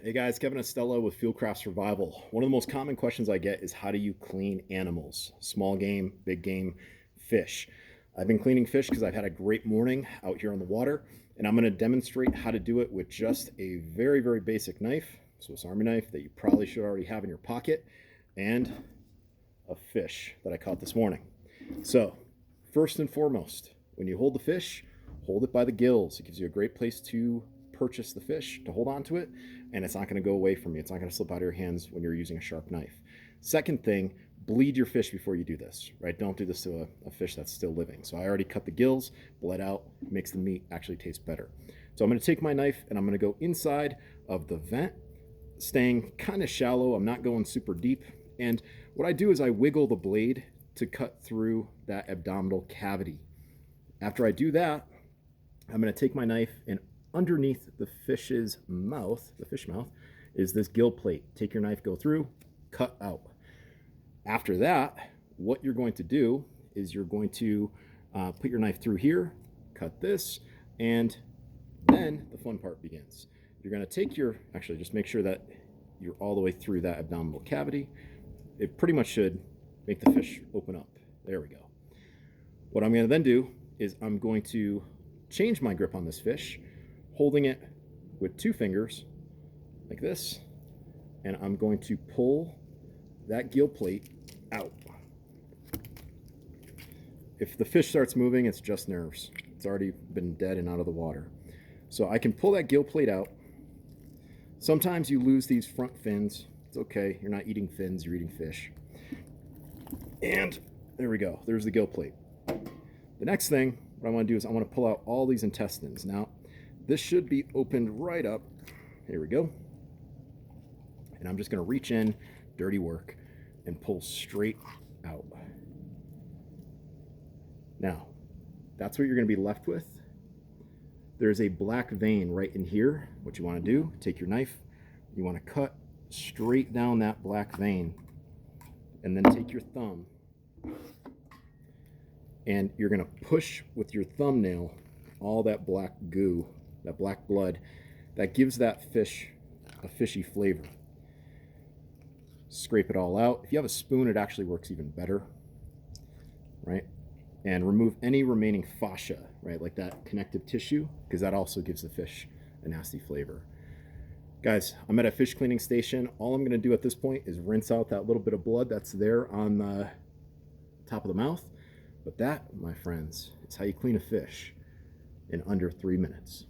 Hey guys, Kevin Estella with Fieldcraft Survival. One of the most common questions I get is how do you clean animals? Small game, big game, fish. I've been cleaning fish because I've had a great morning out here on the water, and I'm going to demonstrate how to do it with just a very, very basic knife, Swiss Army knife that you probably should already have in your pocket, and a fish that I caught this morning. So, first and foremost, when you hold the fish, hold it by the gills. It gives you a great place to purchase the fish, to hold on to it, and it's not going to go away from you. It's not going to slip out of your hands when you're using a sharp knife. Second thing, bleed your fish before you do this, right? Don't do this to a fish that's still living. So I already cut the gills, bled out, makes the meat actually taste better. So I'm going to take my knife and I'm going to go inside of the vent, staying kind of shallow. I'm not going super deep. And what I do is I wiggle the blade to cut through that abdominal cavity. After I do that, I'm going to take my knife, and underneath the fish's mouth, the fish mouth, is this gill plate. Take your knife, go through, cut out. After that, what you're going to do is you're going to put your knife through here, cut this, and then the fun part begins. You're going to take your, actually just make sure that you're all the way through that abdominal cavity. It pretty much should make the fish open up. There we go. What I'm going to then do is I'm going to change my grip on this fish, holding it with two fingers like this, and I'm going to pull that gill plate out. If the fish starts moving, it's just nerves. It's already been dead and out of the water. So I can pull that gill plate out. Sometimes you lose these front fins. It's okay, you're not eating fins, you're eating fish. And there we go, there's the gill plate. The next thing, what I want to do is I want to pull out all these intestines. Now, this should be opened right up. Here we go. And I'm just going to reach in, dirty work, and pull straight out. Now, that's what you're going to be left with. There's a black vein right in here. What you want to do, take your knife, you want to cut straight down that black vein, and then take your thumb, and you're going to push with your thumbnail all that black goo, that black blood, that gives that fish a fishy flavor. Scrape it all out. If you have a spoon, it actually works even better, right? And remove any remaining fascia, right, like that connective tissue, because that also gives the fish a nasty flavor. Guys, I'm at a fish cleaning station. All I'm going to do at this point is rinse out that little bit of blood that's there on the top of the mouth. But that, my friends, is how you clean a fish in under 3 minutes.